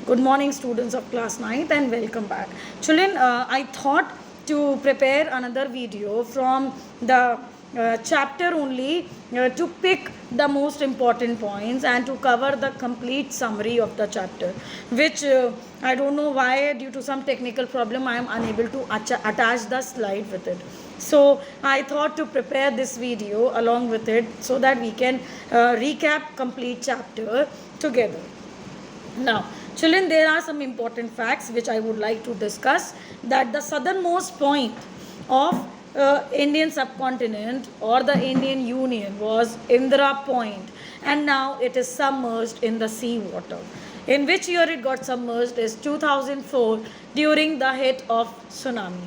Good morning, students of class 9th, and welcome back. Children, I thought to prepare another video from the chapter only to pick the most important points and to cover the complete summary of the chapter, which I don't know why, due to some technical problem, I am unable to attach the slide with it. So I thought to prepare this video along with it so that we can recap complete chapter together. Now, children, there are some important facts which I would like to discuss. That the southernmost point of Indian subcontinent or the Indian Union was Indira Point, and now it is submerged in the sea water. In which year it got submerged is 2004 during the hit of tsunami.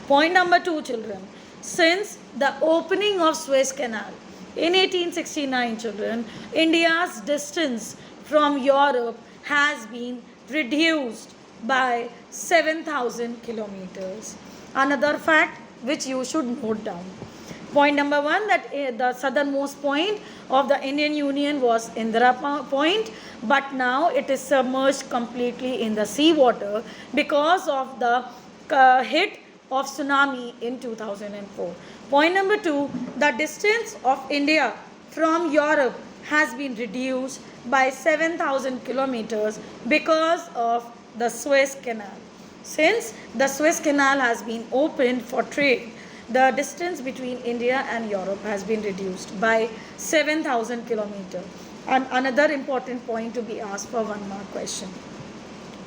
Point number 2, children. Since the opening of Suez Canal in 1869, children, India's distance from Europe has been reduced by 7,000 kilometers. Another fact which you should note down. Point number 1, that the southernmost point of the Indian Union was Indira Point, but now it is submerged completely in the sea water because of the hit of tsunami in 2004. Point number 2, the distance of India from Europe has been reduced by 7,000 kilometers because of the Suez Canal. Since the Suez Canal has been opened for trade, the distance between India and Europe has been reduced by 7,000 kilometers. And another important point to be asked for one more question.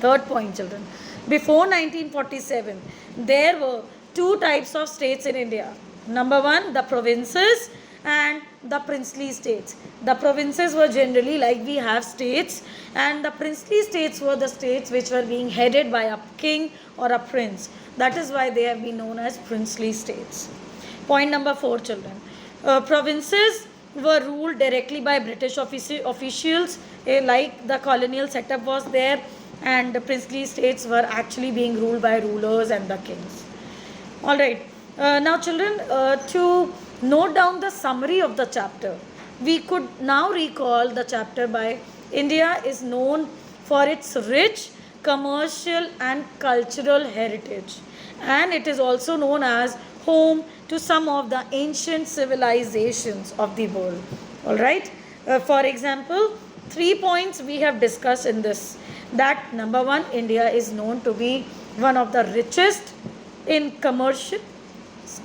Third point, children. Before 1947, there were two types of states in India. Number 1, the provinces and the princely states. The provinces were generally like we have states, and the princely states were the states which were being headed by a king or a prince. That is why they have been known as princely states. Point number 4, children. Provinces were ruled directly by British officials, like the colonial setup was there, and the princely states were actually being ruled by rulers and the kings. All right. Now, children, to note down the summary of the chapter, we could now recall the chapter by India is known for its rich commercial and cultural heritage, and it is also known as home to some of the ancient civilizations of the world. All right. For example, 3 points we have discussed in this. That number 1, India is known to be one of the richest in commercial,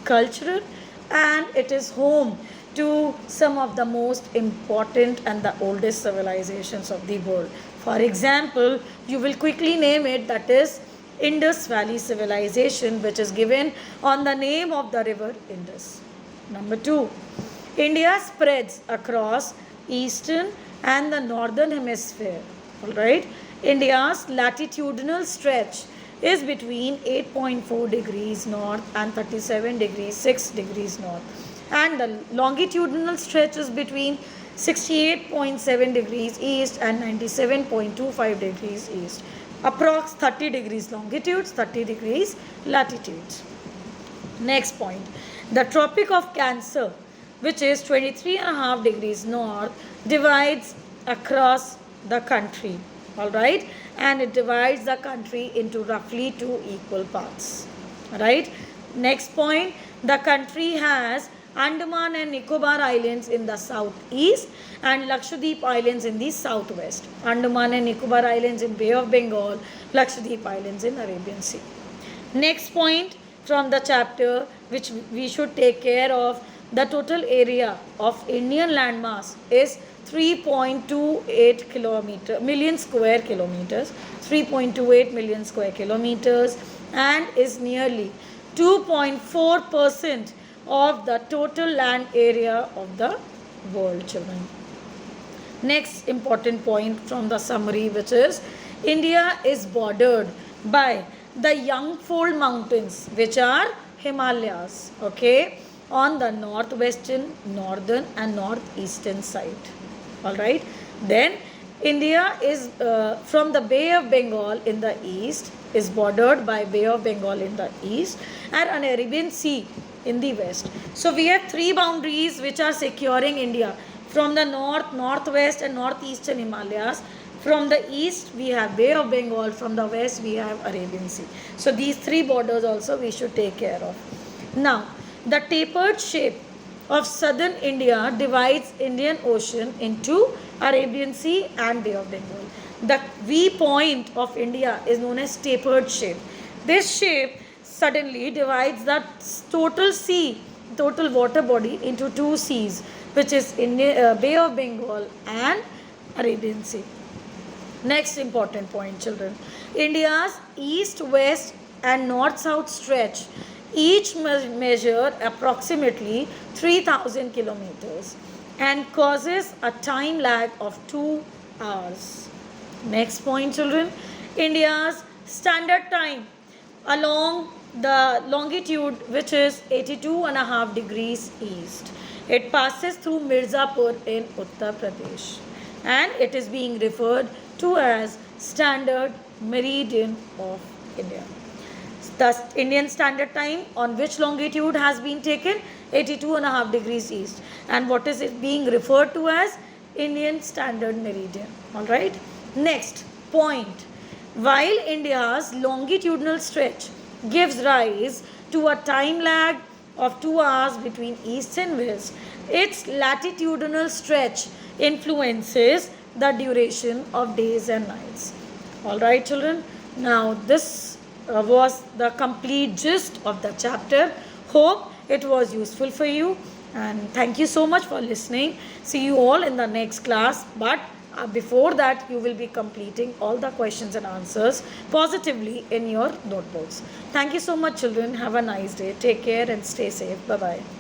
cultural, and it is home to some of the most important and the oldest civilizations of the world. For example, you will quickly name it, that is Indus Valley Civilization, which is given on the name of the river Indus. Number 2, India spreads across eastern and the northern hemisphere. All right. India's latitudinal stretch is between 8.4 degrees north and 37 degrees 6 degrees north, and the longitudinal stretch is between 68.7 degrees east and 97.25 degrees east, approx 30 degrees longitudes, 30 degrees latitudes. Next point, the Tropic of Cancer, which is 23.5 degrees north, divides across the country. All right, and it divides the country into roughly 2 equal parts. Right. Next point, the country has Andaman and Nicobar Islands in the southeast and Lakshadweep Islands in the southwest. Andaman and Nicobar Islands in Bay of Bengal, Lakshadweep Islands in Arabian Sea. Next point from the chapter which we should take care of, the total area of Indian landmass is 3.28 million square kilometers, 3.28 million square kilometers, and is nearly 2.4% of the total land area of the world, children. Next important point from the summary, which is India is bordered by the Youngfold Mountains, which are Himalayas, okay, on the northwestern, northern and northeastern side. All right. Then India is from the Bay of Bengal in the east, is bordered by Bay of Bengal in the east and an Arabian Sea in the west. So we have 3 boundaries which are securing India from the north, northwest and northeastern Himalayas From the east, we have Bay of Bengal. From the west, we have Arabian Sea. So these three borders also we should take care of. Now, the tapered shape of southern India divides Indian Ocean into Arabian Sea and Bay of Bengal. The V point of India is known as tapered shape. This shape suddenly divides the total sea, total water body into two seas, which is Bay of Bengal and Arabian Sea. Next important point, children. India's east, west, and north south stretch each measure approximately 3000 kilometers and causes a time lag of 2 hours. Next point, children. India's standard time along the longitude, which is 82.5 degrees east. It passes through Mirzapur in Uttar Pradesh, and it is being referred to as standard meridian of India. The Indian standard time on which longitude has been taken? 82.5 degrees east. And what is it being referred to as? Indian standard meridian. Alright. Next point. While India's longitudinal stretch gives rise to a time lag of 2 hours between east and west, its latitudinal stretch influences the duration of days and nights. Alright, children. Now this was the complete gist of the chapter. Hope it was useful for you, and thank you so much for listening. See you all in the next class, but before that you will be completing all the questions and answers positively in your notebooks. Thank you so much, children. Have a nice day. Take care and stay safe. Bye bye.